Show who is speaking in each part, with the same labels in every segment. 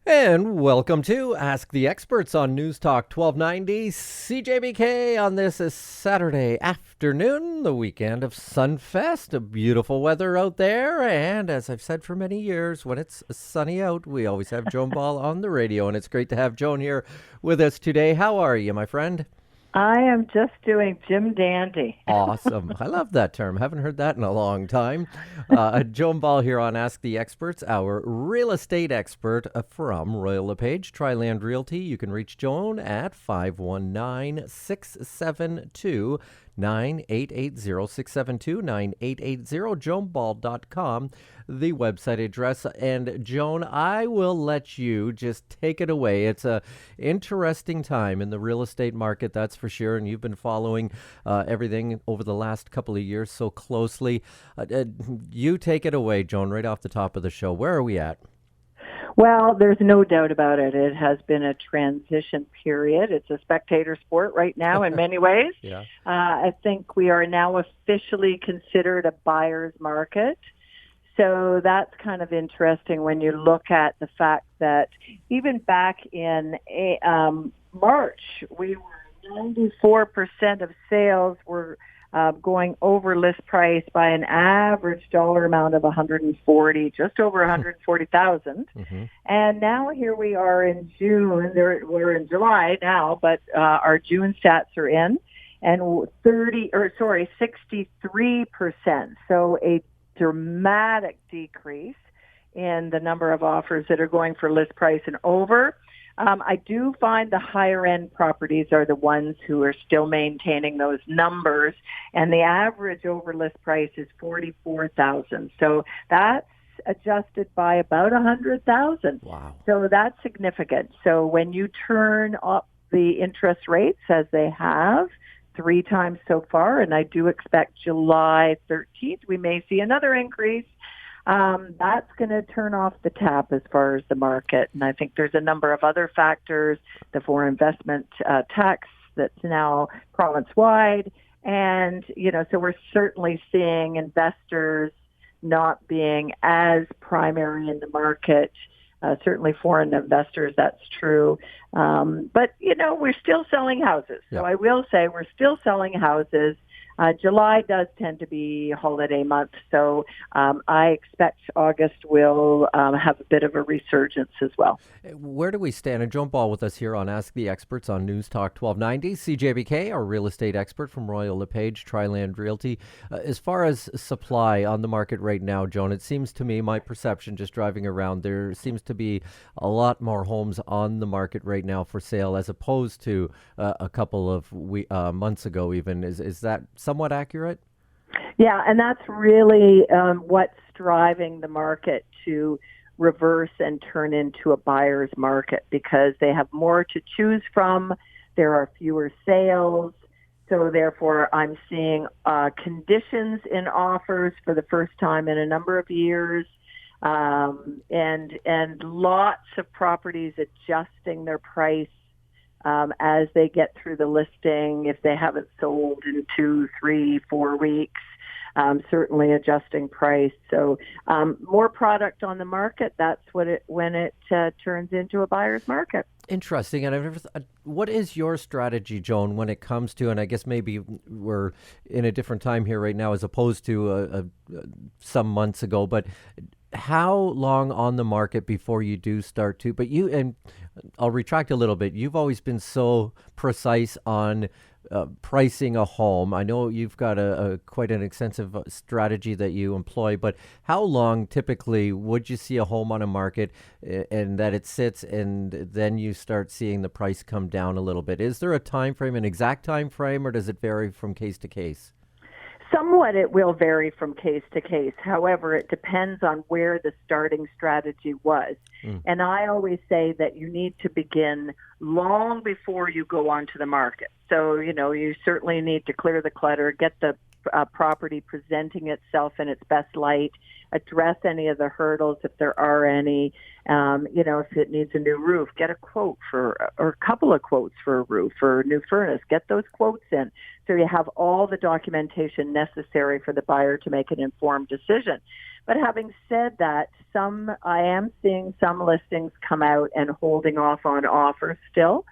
Speaker 1: And welcome to Ask the Experts on Newstalk 1290 CJBK on this Saturday afternoon, the weekend of Sunfest. Beautiful weather out there. And as I've said for many years, when it's sunny out, we always have Joan Ball on the radio. And it's great to have Joan here with us today. How are you, my friend?
Speaker 2: I am just doing Jim Dandy.
Speaker 1: Awesome. I love that term. Haven't heard that in a long time. Joan Ball here on Ask the Experts, our real estate expert from Royal LePage, Triland Realty. You can reach Joan at 519-672 9880 672 9880 joanball.com, the website address. And Joan, I will let you just take it away. It's a interesting time in the real estate market, that's for sure, and you've been following everything over the last couple of years so closely. You take it away, Joan, right off the top of the show. Where are we at?
Speaker 2: Well, there's no doubt about it. It has been a transition period. It's a spectator sport right now in many ways.
Speaker 1: Yeah.
Speaker 2: I think we are now officially considered a buyer's market. So that's kind of interesting when you look at the fact that even back in March, we were 94% of sales were going over list price by an average dollar amount of 140, just over 140,000.
Speaker 1: Mm-hmm.
Speaker 2: And now here we are in June. We're in July now, but our June stats are in, and 63%. So a dramatic decrease in the number of offers that are going for list price and over. I do find the higher end properties are the ones who are still maintaining those numbers, and the average over list price is 44,000. So that's adjusted by about 100,000.
Speaker 1: Wow.
Speaker 2: So that's significant. So when you turn up the interest rates, as they have 3 times so far, and I do expect July 13th, we may see another increase. That's going to turn off the tap as far as the market. And I think there's a number of other factors, the foreign investment tax that's now province-wide. And, so we're certainly seeing investors not being as primary in the market. Certainly foreign investors, that's true. But, we're still selling houses.
Speaker 1: Yep.
Speaker 2: So I will say we're still selling houses. July does tend to be holiday month, so I expect August will have a bit of a resurgence as well.
Speaker 1: Where do we stand? And Joan Ball with us here on Ask the Experts on News Talk 1290. CJBK, our real estate expert from Royal LePage, Triland Realty. As far as supply on the market right now, Joan, it seems to me, my perception just driving around, there seems to be a lot more homes on the market right now for sale as opposed to a couple of months ago even. Is that somewhat accurate?
Speaker 2: Yeah, and that's really what's driving the market to reverse and turn into a buyer's market, because they have more to choose from. There are fewer sales. So therefore, I'm seeing conditions in offers for the first time in a number of years, and lots of properties adjusting their price as they get through the listing, if they haven't sold in 2, 3, 4 weeks, certainly adjusting price. So more product on the market, that's when it turns into a buyer's market.
Speaker 1: Interesting. And what is your strategy, Joan, when it comes to, and I guess maybe we're in a different time here right now as opposed to some months ago, but how long on the market before you do start to, and I'll retract a little bit. You've always been so precise on pricing a home. I know you've got a quite an extensive strategy that you employ, but how long typically would you see a home on a market and that it sits and then you start seeing the price come down a little bit? Is there a time frame, an exact time frame, or does it vary from case to case?
Speaker 2: Somewhat it will vary from case to case. However, it depends on where the starting strategy was. And I always say that you need to begin long before you go onto the market. So, you certainly need to clear the clutter, get the property presenting itself in its best light, address any of the hurdles if there are any. If it needs a new roof, get a quote or a couple of quotes for a roof or a new furnace. Get those quotes in so you have all the documentation necessary for the buyer to make an informed decision. But having said that, I am seeing some listings come out and holding off on offers still.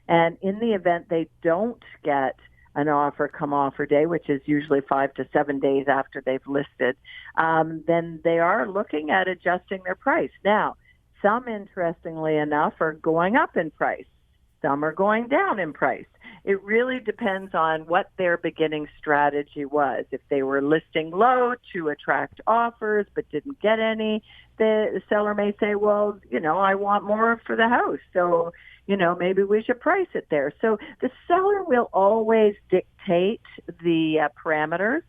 Speaker 2: And in the event they don't get an offer come offer day, which is usually 5 to 7 days after they've listed, then they are looking at adjusting their price. Now, some, interestingly enough, are going up in price. Some are going down in price. It really depends on what their beginning strategy was. If they were listing low to attract offers but didn't get any, the seller may say, well, I want more for the house. So, maybe we should price it there. So the seller will always dictate the parameters.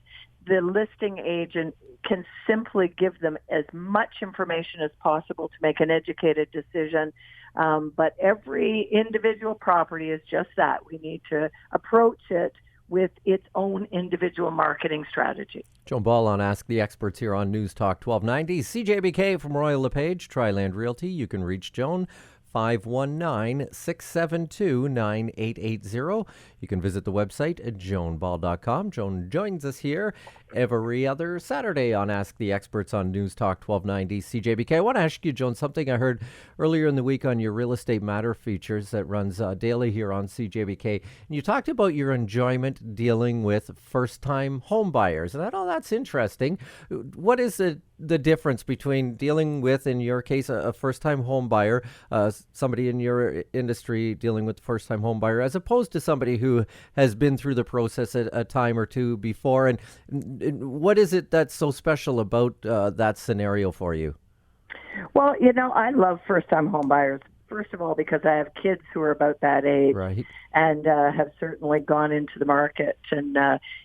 Speaker 2: The listing agent can simply give them as much information as possible to make an educated decision. But every individual property is just that. We need to approach it with its own individual marketing strategy.
Speaker 1: Joan Ball on Ask the Experts here on Newstalk 1290. CJBK from Royal LePage, Triland Realty. You can reach Joan 519-672-9880. You can visit the website at joanball.com. Joan joins us here every other Saturday on Ask the Experts on News Talk 1290 CJBK. I want to ask you, Joan, something I heard earlier in the week on your Real Estate Matter features that runs daily here on CJBK. And you talked about your enjoyment dealing with first-time home buyers. And I thought that's interesting. What is the difference between dealing with, in your case, a first-time home buyer, somebody in your industry dealing with the first-time home buyer, as opposed to somebody who has been through the process a time or two before? And what is it that's so special about that scenario for you?
Speaker 2: Well, I love first-time home buyers. First of all, because I have kids who are about that age,
Speaker 1: right,
Speaker 2: and have certainly gone into the market, and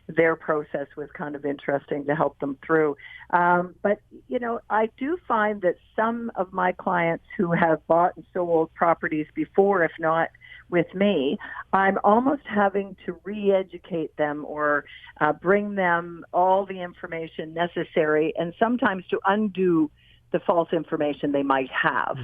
Speaker 2: their process was kind of interesting to help them through. But, I do find that some of my clients who have bought and sold properties before, if not with me, I'm almost having to re-educate them or bring them all the information necessary, and sometimes to undo the false information they might have.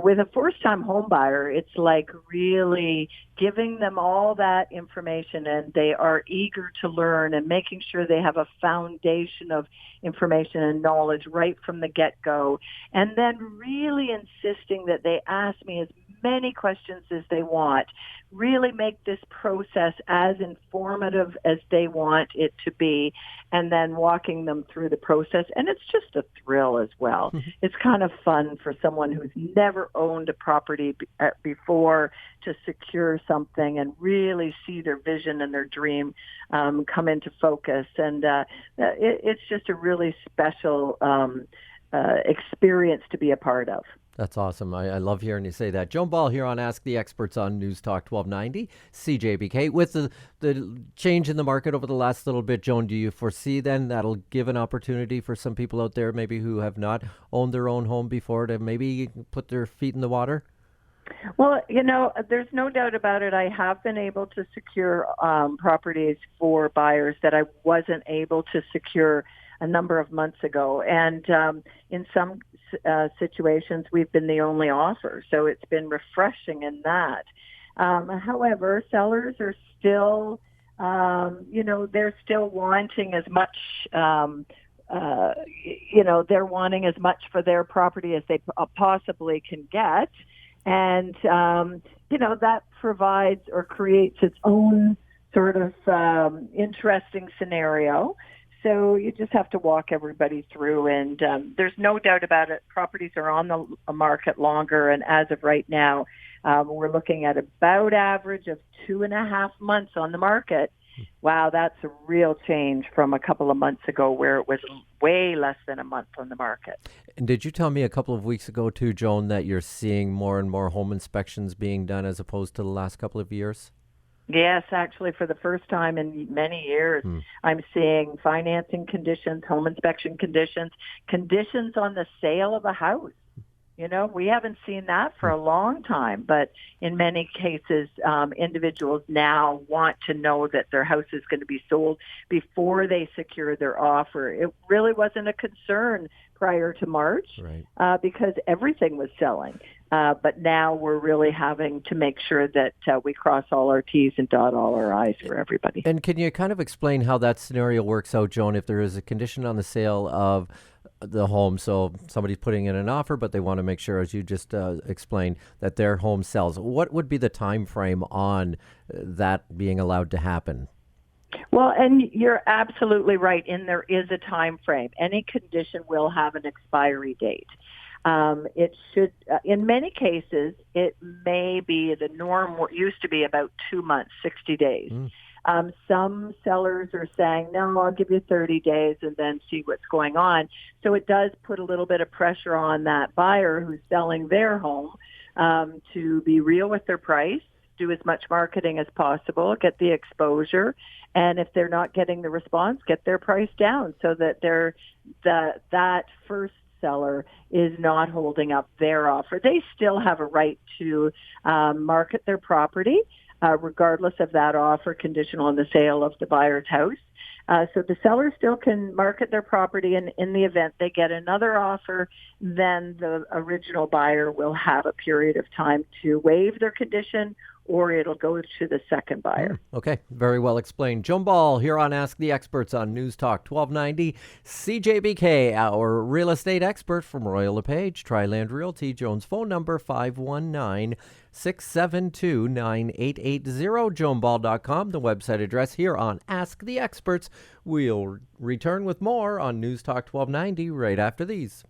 Speaker 2: With a first-time home buyer, it's like really giving them all that information, and they are eager to learn and making sure they have a foundation of information and knowledge right from the get-go, and then really insisting that they ask me as many questions as they want. Really make this process as informative as they want it to be, and then walking them through the process. And it's just a thrill as well. It's kind of fun for someone who's never owned a property before to secure something and really see their vision and their dream come into focus. And it's just a really special experience to be a part of.
Speaker 1: That's awesome. I love hearing you say that. Joan Ball here on Ask the Experts on News Talk 1290, CJBK. With the change in the market over the last little bit, Joan, do you foresee then that'll give an opportunity for some people out there maybe who have not owned their own home before to maybe put their feet in the water?
Speaker 2: Well, there's no doubt about it. I have been able to secure properties for buyers that I wasn't able to secure a number of months ago. And in some situations, we've been the only offer. So it's been refreshing in that. However, sellers are still, they're still wanting as much, they're wanting as much for their property as they possibly can get. And, that provides or creates its own sort of interesting scenario. So you just have to walk everybody through, and there's no doubt about it. Properties are on the market longer, and as of right now, we're looking at about average of 2.5 months on the market. Wow, that's a real change from a couple of months ago where it was way less than a month on the market.
Speaker 1: And did you tell me a couple of weeks ago too, Joan, that you're seeing more and more home inspections being done as opposed to the last couple of years?
Speaker 2: Yes, actually, for the first time in many years, I'm seeing financing conditions, home inspection conditions, conditions on the sale of a house. We haven't seen that for a long time, but in many cases, individuals now want to know that their house is going to be sold before they secure their offer. It really wasn't a concern prior to March,
Speaker 1: right.
Speaker 2: Because everything was selling. But now we're really having to make sure that we cross all our T's and dot all our I's for everybody.
Speaker 1: And can you kind of explain how that scenario works out, Joan, if there is a condition on the sale of the home, so somebody's putting in an offer, but they want to make sure, as you just explained, that their home sells. What would be the time frame on that being allowed to happen?
Speaker 2: Well, and you're absolutely right, and there is a time frame. Any condition will have an expiry date. It should, in many cases, it may be the norm. What used to be about 2 months, 60 days. Some sellers are saying, no, I'll give you 30 days and then see what's going on. So it does put a little bit of pressure on that buyer who's selling their home to be real with their price, do as much marketing as possible, get the exposure, and if they're not getting the response, get their price down so that that first seller is not holding up their offer. They still have a right to market their property, regardless of that offer conditional on the sale of the buyer's house. So the seller still can market their property, and in the event they get another offer, then the original buyer will have a period of time to waive their condition, or it'll go to the second buyer.
Speaker 1: Okay, very well explained. Joan Ball here on Ask the Experts on Newstalk 1290 CJBK, our real estate expert from Royal LePage, Triland Realty. Joan's phone number 519-672-9880, joanball.com, the website address here on Ask the Experts. We'll return with more on Newstalk 1290 right after these.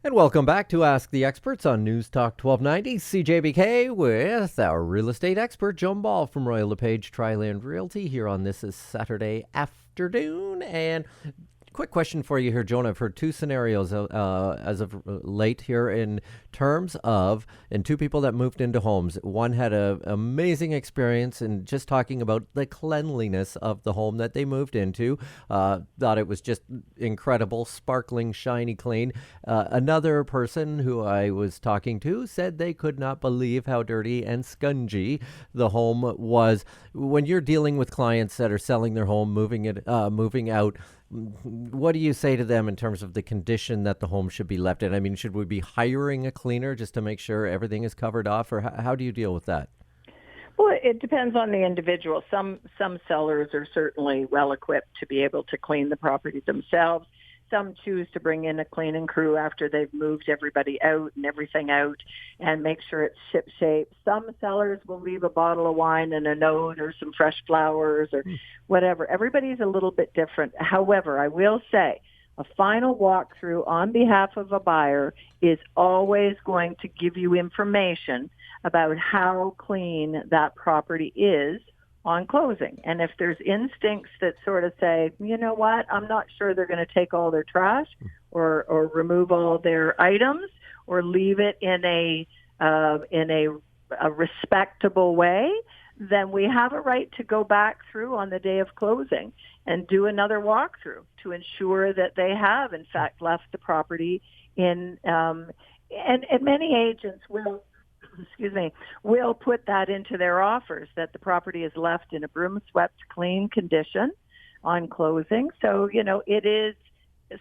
Speaker 1: And welcome back to Ask the Experts on Newstalk 1290 CJBK with our real estate expert, Joan Ball from Royal LePage Triland Realty here on this is Saturday afternoon. And quick question for you here, Joan. I've heard two scenarios as of late here in terms of, and two people that moved into homes. One had an amazing experience in just talking about the cleanliness of the home that they moved into. Thought it was just incredible, sparkling, shiny, clean. Another person who I was talking to said they could not believe how dirty and scungy the home was. When you're dealing with clients that are selling their home, moving out, what do you say to them in terms of the condition that the home should be left in? I mean, should we be hiring a cleaner just to make sure everything is covered off, or how do you deal with that?
Speaker 2: Well, it depends on the individual. Some sellers are certainly well equipped to be able to clean the property themselves. Some choose to bring in a cleaning crew after they've moved everybody out and everything out and make sure it's ship-shape. Some sellers will leave a bottle of wine and a note or some fresh flowers or whatever. Everybody's a little bit different. However, I will say a final walkthrough on behalf of a buyer is always going to give you information about how clean that property is on closing. And if there's instincts that sort of say, you know what, I'm not sure they're going to take all their trash or remove all their items or leave it in a respectable way, then we have a right to go back through on the day of closing and do another walkthrough to ensure that they have, in fact, left the property in, and many agents will put that into their offers, that the property is left in a broom-swept, clean condition on closing. So, it is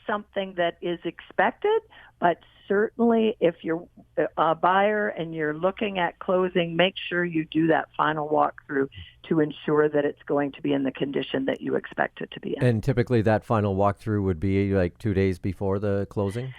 Speaker 2: something that is expected, but certainly if you're a buyer and you're looking at closing, make sure you do that final walkthrough to ensure that it's going to be in the condition that you expect it to be in.
Speaker 1: And typically that final walkthrough would be like 2 days before the closing?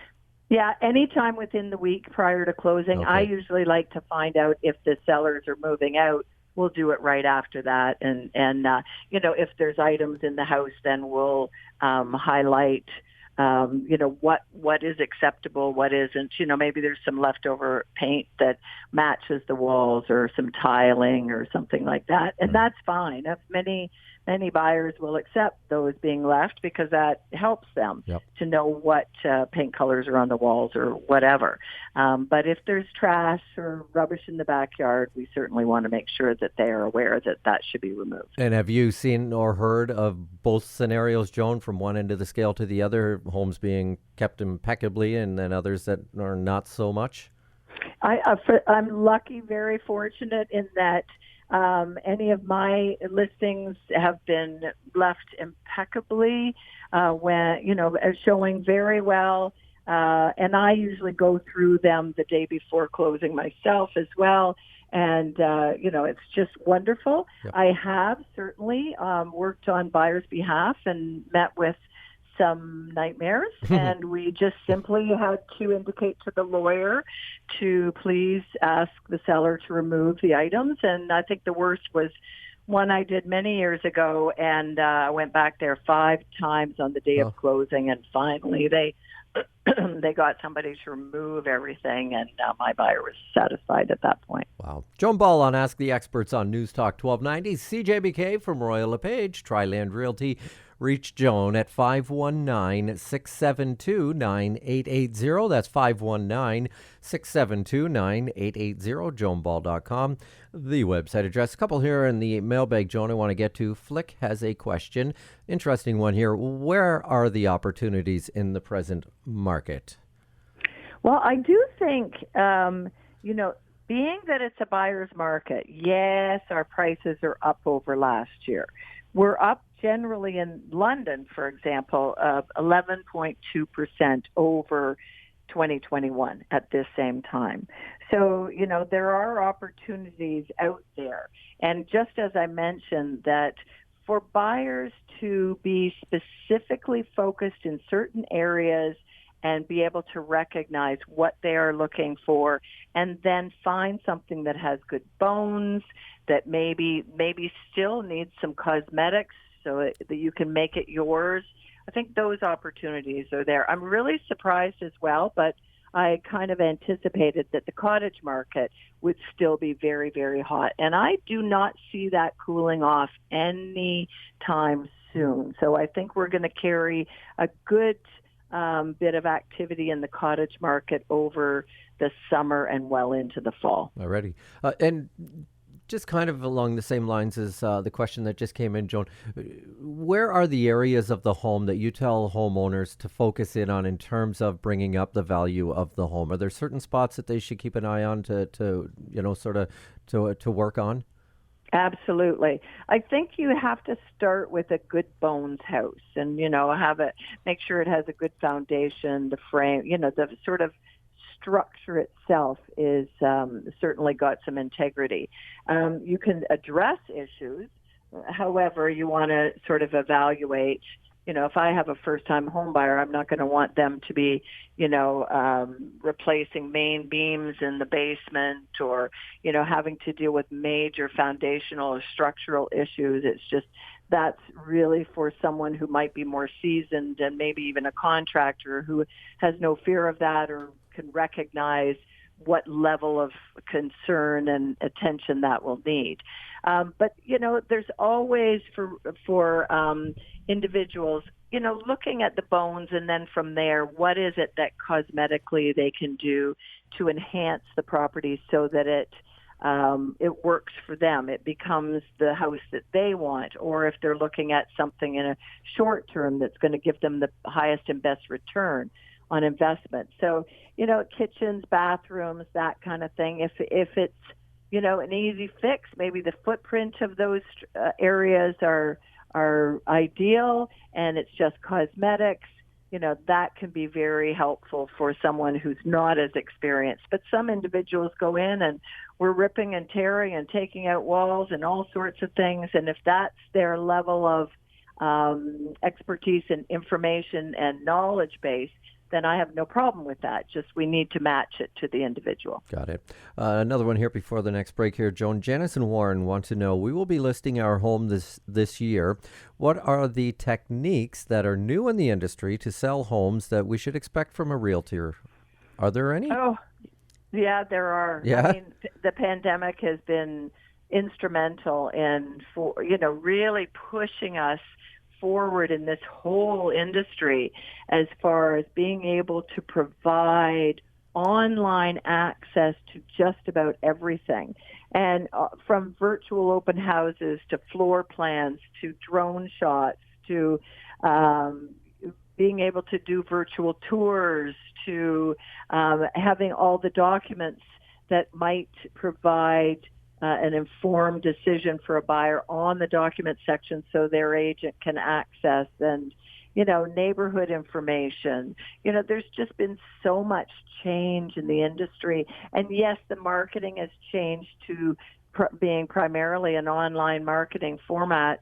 Speaker 2: Yeah, anytime within the week prior to closing.
Speaker 1: Okay.
Speaker 2: I usually like to find out if the sellers are moving out. We'll do it right after that. And if there's items in the house, then we'll highlight, what is acceptable, what isn't. Maybe there's some leftover paint that matches the walls or some tiling or something like that. And that's fine. Many many buyers will accept those being left because that helps them to know what paint colors are on the walls or whatever. But if there's trash or rubbish in the backyard, we certainly want to make sure that they are aware that that should be removed.
Speaker 1: And have you seen or heard of both scenarios, Joan, from one end of the scale to the other, homes being kept impeccably and then others that are not so much?
Speaker 2: I'm lucky, very fortunate in that any of my listings have been left impeccably, showing very well. And I usually go through them the day before closing myself as well. And, it's just wonderful. Yep. I have certainly worked on buyers' behalf and met with some nightmares, and we just simply had to indicate to the lawyer to please ask the seller to remove the items. And I think the worst was one I did many years ago, and I went back there 5 times on the day of closing, and finally they got somebody to remove everything, and my buyer was satisfied at that point.
Speaker 1: Wow. Joan Ball on Ask the Experts on Newstalk 1290. CJBK from LePage, Triland Realty. Reach Joan at 519-672-9880. That's 519-672-9880, joanball.com, the website address. A couple here in the mailbag, Joan, I want to get to. Flick has a question. Interesting one here. Where are the opportunities in the present market?
Speaker 2: Well, I do think, being that it's a buyer's market, yes, our prices are up over last year. We're up generally in London, for example, 11.2% over 2021 at this same time. So, there are opportunities out there. And just as I mentioned, that for buyers to be specifically focused in certain areas and be able to recognize what they are looking for, and then find something that has good bones, that maybe still needs some cosmetics so that you can make it yours. I think those opportunities are there. I'm really surprised as well, but I kind of anticipated that the cottage market would still be very, very hot. And I do not see that cooling off any time soon. So I think we're going to carry a good bit of activity in the cottage market over the summer and well into the fall.
Speaker 1: Alrighty. And just kind of along the same lines as the question that just came in, Joan, where are the areas of the home that you tell homeowners to focus in on in terms of bringing up the value of the home? Are there certain spots that they should keep an eye on to work on?
Speaker 2: Absolutely. I think you have to start with a good bones house and, make sure it has a good foundation, the frame, the sort of structure itself is certainly got some integrity. You can address issues. However, you want to sort of evaluate, if I have a first-time home buyer, I'm not going to want them to be, replacing main beams in the basement or, having to deal with major foundational or structural issues. It's just, that's really for someone who might be more seasoned and maybe even a contractor who has no fear of that or can recognize what level of concern and attention that will need. But, there's always for individuals, looking at the bones, and then from there, what is it that cosmetically they can do to enhance the property so that it works for them. It becomes the house that they want, or if they're looking at something in a short term that's going to give them the highest and best return on investment. So, kitchens, bathrooms, that kind of thing. If it's, an easy fix, maybe the footprint of those areas are ideal and it's just cosmetics, that can be very helpful for someone who's not as experienced. But some individuals go in and we're ripping and tearing and taking out walls and all sorts of things. And if that's their level of expertise and information and knowledge base, then I have no problem with that. Just we need to match it to the individual.
Speaker 1: Got it. Another one here before the next break here. Joan, Janice and Warren want to know, we will be listing our home this year. What are the techniques that are new in the industry to sell homes that we should expect from a realtor? Are there any?
Speaker 2: Oh, yeah, there are.
Speaker 1: Yeah?
Speaker 2: I mean, the pandemic has been instrumental in really pushing us forward in this whole industry as far as being able to provide online access to just about everything. And from virtual open houses to floor plans to drone shots to being able to do virtual tours to having all the documents that might provide an informed decision for a buyer on the document section so their agent can access, and neighborhood information. There's just been so much change in the industry. And yes, the marketing has changed to being primarily an online marketing format.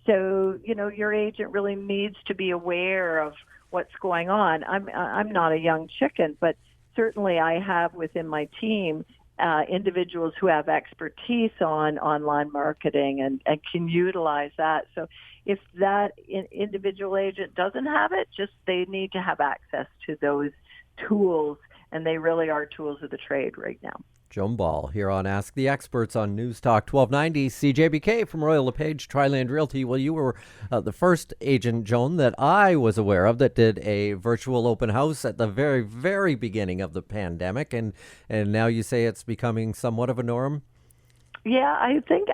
Speaker 2: So, your agent really needs to be aware of what's going on. I'm not a young chicken, but certainly I have within my team individuals who have expertise on online marketing and can utilize that. So if that individual agent doesn't have it, they need to have access to those tools, and they really are tools of the trade right now.
Speaker 1: Joan Ball here on Ask the Experts on Newstalk 1290 CJBK from Royal LePage, Triland Realty. Well, you were the first agent, Joan, that I was aware of that did a virtual open house at the very, very beginning of the pandemic, and now you say it's becoming somewhat of a norm.
Speaker 2: Yeah, I think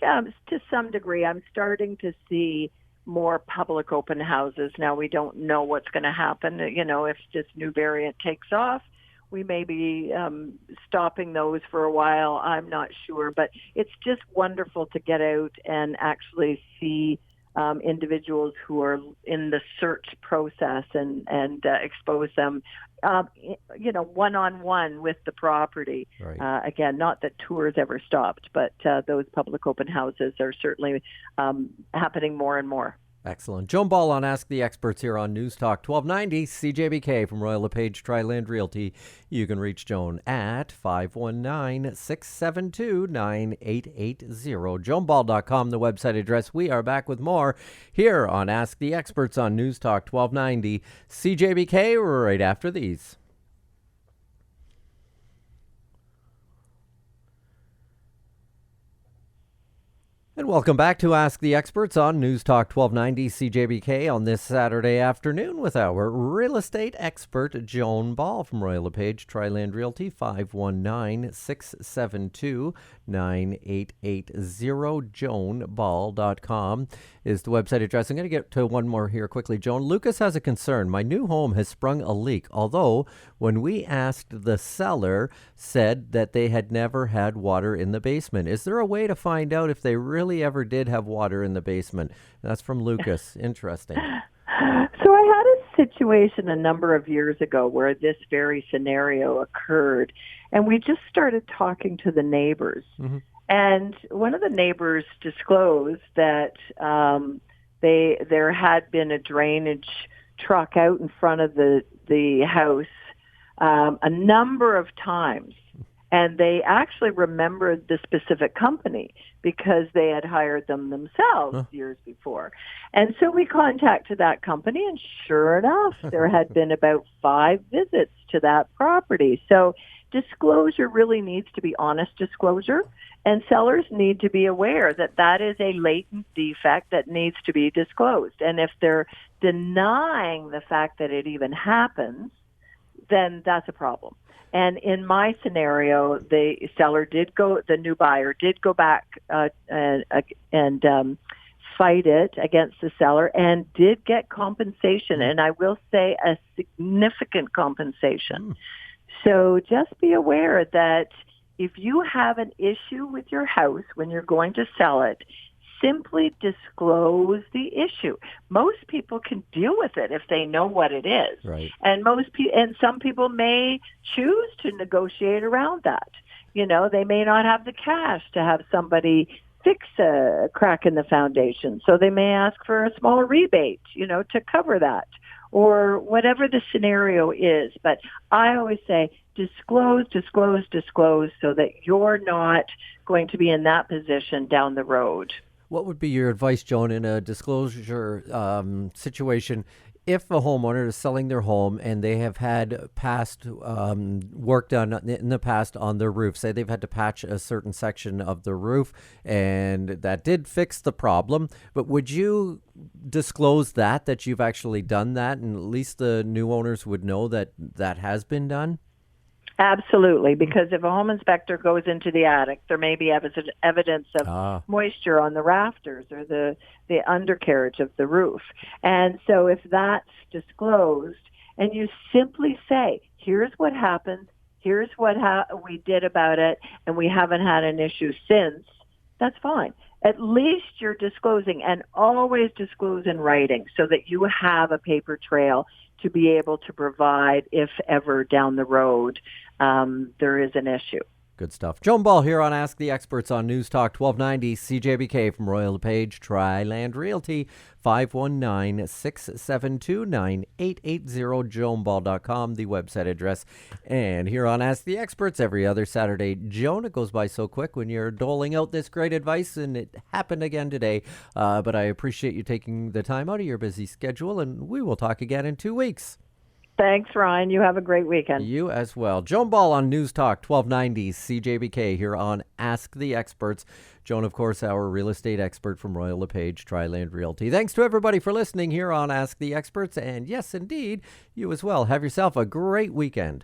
Speaker 2: to some degree I'm starting to see more public open houses. Now we don't know what's going to happen. If this new variant takes off, we may be stopping those for a while. I'm not sure, but it's just wonderful to get out and actually see individuals who are in the search process and expose them, one-on-one with the property.
Speaker 1: Right.
Speaker 2: Again, not that tours ever stopped, but those public open houses are certainly happening more and more.
Speaker 1: Excellent. Joan Ball on Ask the Experts here on Newstalk 1290 CJBK from Royal LePage, Triland Realty. You can reach Joan at 519-672-9880. JoanBall.com, the website address. We are back with more here on Ask the Experts on Newstalk 1290 CJBK right after these. And welcome back to Ask the Experts on Newstalk 1290 CJBK on this Saturday afternoon with our real estate expert, Joan Ball from Royal LePage, Triland Realty, 519-672-9880. JoanBall.com is the website address. I'm going to get to one more here quickly, Joan. Lucas has a concern. My new home has sprung a leak, although when we asked, the seller said that they had never had water in the basement. Is there a way to find out if they really ever did have water in the basement? That's from Lucas. Interesting.
Speaker 2: So I had a situation a number of years ago where this very scenario occurred, and we just started talking to the neighbors. Mm-hmm. And one of the neighbors disclosed that there had been a drainage truck out in front of the house a number of times. And they actually remembered the specific company because they had hired them themselves years before. And so we contacted that company, and sure enough, there had been about 5 visits to that property. So disclosure really needs to be honest disclosure, and sellers need to be aware that that is a latent defect that needs to be disclosed. And if they're denying the fact that it even happens, then that's a problem. And in my scenario, the new buyer did go back and fight it against the seller and did get compensation. And I will say a significant compensation. So just be aware that if you have an issue with your house when you're going to sell it, simply disclose the issue. Most people can deal with it if they know what it is.
Speaker 1: Right.
Speaker 2: And some people may choose to negotiate around that. They may not have the cash to have somebody fix a crack in the foundation. So they may ask for a smaller rebate, to cover that, or whatever the scenario is. But I always say disclose so that you're not going to be in that position down the road.
Speaker 1: What would be your advice, Joan, in a disclosure situation? if a homeowner is selling their home and they have had past work done in the past on their roof, say they've had to patch a certain section of the roof and that did fix the problem, but would you disclose that you've actually done that, and at least the new owners would know that that has been done?
Speaker 2: Absolutely, because if a home inspector goes into the attic, there may be evidence of moisture on the rafters or the undercarriage of the roof. And so if that's disclosed and you simply say, here's what happened, here's what we did about it, and we haven't had an issue since, that's fine. At least you're disclosing, and always disclose in writing so that you have a paper trail to be able to provide if ever down the road there is an issue.
Speaker 1: Good stuff. Joan Ball here on Ask the Experts on Newstalk 1290 CJBK from Royal LePage, Triland Realty, 519-672-9880, joanball.com, the website address. And here on Ask the Experts every other Saturday. Joan, it goes by so quick when you're doling out this great advice, and it happened again today. But I appreciate you taking the time out of your busy schedule, and we will talk again in 2 weeks.
Speaker 2: Thanks, Ryan. You have a great weekend.
Speaker 1: You as well. Joan Ball on Newstalk 1290 CJBK here on Ask the Experts. Joan, of course, our real estate expert from Royal LePage, Triland Realty. Thanks to everybody for listening here on Ask the Experts. And yes, indeed, you as well. Have yourself a great weekend.